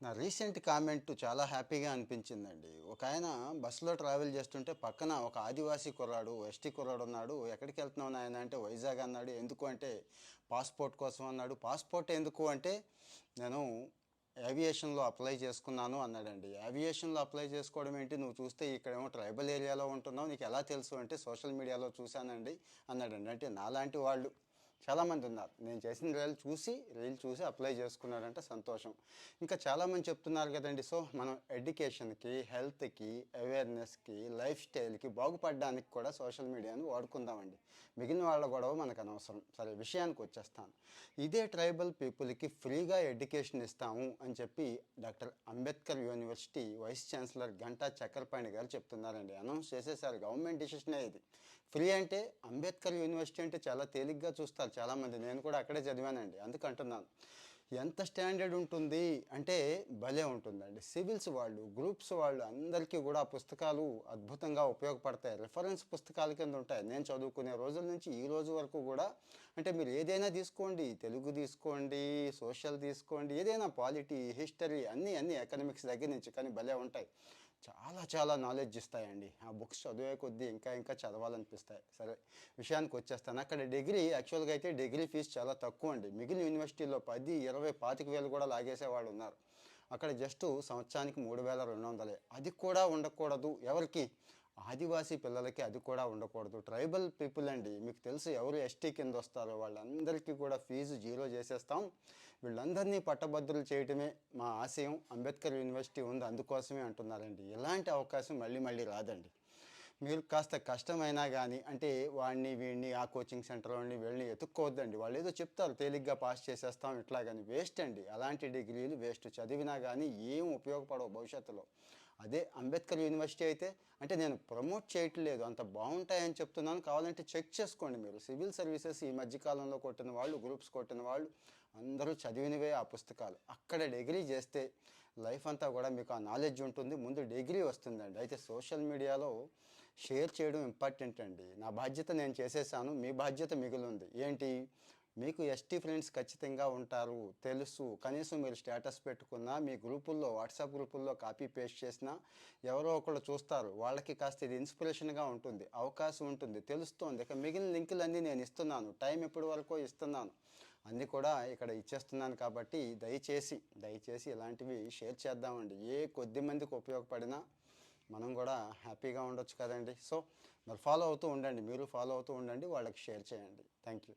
నా recent comment చాలా హ్యాపీగా అనిపించిందండి. ఒకాయన బస్సులో ట్రావెల్ చేస్తుంటే పక్కన ఒక ఆదివాసీ కుర్రాడు, ఎస్టీ కుర్రాడు ఉన్నాడు. "ఎక్కడికెళ్తున్నావు నాయనా" అంటే "వైజాగ్" అన్నాడు. "ఎందుకు" అంటే "పాస్‌పోర్ట్ కోసం" అన్నాడు. "పాస్‌పోర్ట్ ఎందుకు" అంటే "నేను ఏవియేషన్‌లో అప్లై చేసుకున్నాను" అన్నాడండి. "ఏవియేషన్‌లో అప్లై చేసుకోవడం ఏంటి? నువ్వు చూస్తే ఇక్కడేమో ట్రైబల్ ఏరియాలో ఉంటున్నావు. నీకెలా తెలుసు" అంటే "సోషల్ మీడియాలో చూశానండి" అన్నాడండి. అంటే నాలాంటి వాళ్ళు చాలామంది ఉన్నారు. నేను చేసిన రీల్ చూసి అప్లై చేసుకున్నాడంటే సంతోషం. ఇంకా చాలామంది చెప్తున్నారు కదండీ! సో, మనం ఎడ్యుకేషన్‌కి, హెల్త్‌కి, అవేర్‌నెస్‌కి, లైఫ్ స్టైల్‌కి బాగుపడడానికి కూడా సోషల్ మీడియాను వాడుకుందామండి. మిగిలిన వాళ్ళ గొడవ మనకనవసరం. సరే విషయానికొచ్చేస్తాను. ఇదే ట్రైబల్ పీపుల్‌కి ఫ్రీగా ఎడ్యుకేషన్ ఇస్తాము అని చెప్పి doctor Ambedkar university vice chancellor Ganta Chakrapani గారు చెప్తున్నారండి. అనౌన్స్ చేసేసారు. గవర్నమెంట్ డిసిషనే ఇది. ఫ్రీ అంటే అంబేద్కర్ యూనివర్సిటీ అంటే చాలా తేలిగ్గా చూస్తారు చాలామంది. నేను కూడా అక్కడే చదివానండి. అందుకంటున్నాను. ఎంత స్టాండర్డ్ ఉంటుంది అంటే భలే ఉంటుందండి. సివిల్స్ వాళ్ళు, గ్రూప్స్ వాళ్ళు అందరికీ కూడా ఆ పుస్తకాలు అద్భుతంగా ఉపయోగపడతాయి. రిఫరెన్స్ పుస్తకాల కింద ఉంటాయి. నేను చదువుకునే రోజుల నుంచి ఈ రోజు వరకు కూడా అంటే మీరు ఏదైనా తీసుకోండి, తెలుగు తీసుకోండి, సోషల్ తీసుకోండి, ఏదైనా పాలిటీ, హిస్టరీ అన్నీ ఎకనామిక్స్ దగ్గర నుంచి కానీ భలే ఉంటాయి. చాలా చాలా నాలెడ్జ్ ఇస్తాయండి. ఆ బుక్స్ చదివే కొద్దీ ఇంకా చదవాలనిపిస్తాయి. సరే విషయానికి వచ్చేస్తాను. అక్కడ డిగ్రీ యాక్చువల్గా అయితే డిగ్రీ ఫీజు చాలా తక్కువ అండి. మిగిలిన యూనివర్సిటీలో 10, 20, 25,000 కూడా లాగేసే వాళ్ళు ఉన్నారు. అక్కడ జస్ట్ సంవత్సరానికి 3,200. అది కూడా ఉండకూడదు ఎవరికి? ఆదివాసీ పిల్లలకి అది కూడా ఉండకూడదు. ట్రైబల్ పీపుల్ అండి, మీకు తెలుసు ఎవరు ఎస్టీ కింద వస్తారో వాళ్ళందరికీ కూడా ఫీజు జీరో చేసేస్తాం. వీళ్ళందరినీ పట్టభద్రులు చేయటమే మా ఆశయం. అంబేద్కర్ యూనివర్సిటీ ఉంది అందుకోసమే అంటున్నారండి. ఇలాంటి అవకాశం మళ్ళీ మళ్ళీ రాదండి. మీరు కాస్త కష్టమైనా కానీ అంటే వాడిని వీడిని ఆ కోచింగ్ సెంటర్ వాడిని వీళ్ళని ఎత్తుక్కోవద్దండి. వాళ్ళు ఏదో చెప్తారు తేలిగ్గా పాస్ చేసేస్తాం ఇట్లా కానీ వేస్ట్ అండి. అలాంటి డిగ్రీలు వేస్ట్. చదివినా కానీ ఏం ఉపయోగపడవు భవిష్యత్తులో. అదే అంబేద్కర్ యూనివర్సిటీ అయితే అంటే నేను ప్రమోట్ చేయట్లేదు, అంత బాగుంటాయని చెప్తున్నాను. కావాలంటే చెక్ చేసుకోండి మీరు. సివిల్ సర్వీసెస్ ఈ మధ్యకాలంలో కొట్టిన వాళ్ళు, గ్రూప్స్ కొట్టిన వాళ్ళు అందరూ చదివినవే ఆ పుస్తకాలు. అక్కడ డిగ్రీ చేస్తే లైఫ్ అంతా కూడా మీకు ఆ నాలెడ్జ్ ఉంటుంది. ముందు డిగ్రీ వస్తుందండి. అయితే సోషల్ మీడియాలో షేర్ చేయడం ఇంపార్టెంట్ అండి. నా బాధ్యత నేను చేసేసాను. మీ బాధ్యత మిగిలింది ఏంటి? మీకు ఎస్టీ ఫ్రెండ్స్ ఖచ్చితంగా ఉంటారు తెలుసు. కనీసం మీరు స్టేటస్ పెట్టుకున్నా, మీ గ్రూపుల్లో వాట్సాప్ గ్రూపుల్లో కాపీ పేస్ట్ చేసినా ఎవరో ఒకళ్ళు చూస్తారు. వాళ్ళకి కాస్త ఇది ఇన్స్పిరేషన్గా ఉంటుంది, అవకాశం ఉంటుంది, తెలుస్తోంది. ఇక మిగిలిన లింకులన్నీ నేను ఇస్తున్నాను. టైం ఎప్పటి వరకో ఇస్తున్నాను, అన్నీ కూడా ఇక్కడ ఇచ్చేస్తున్నాను. కాబట్టి దయచేసి ఇలాంటివి షేర్ చేద్దామండి. ఏ కొద్ది మందికి ఉపయోగపడినా మనం కూడా హ్యాపీగా ఉండొచ్చు కదండి. సో మరి ఫాలో అవుతూ ఉండండి, మీరు ఫాలో అవుతూ ఉండండి, వాళ్ళకి షేర్ చేయండి. Thank you.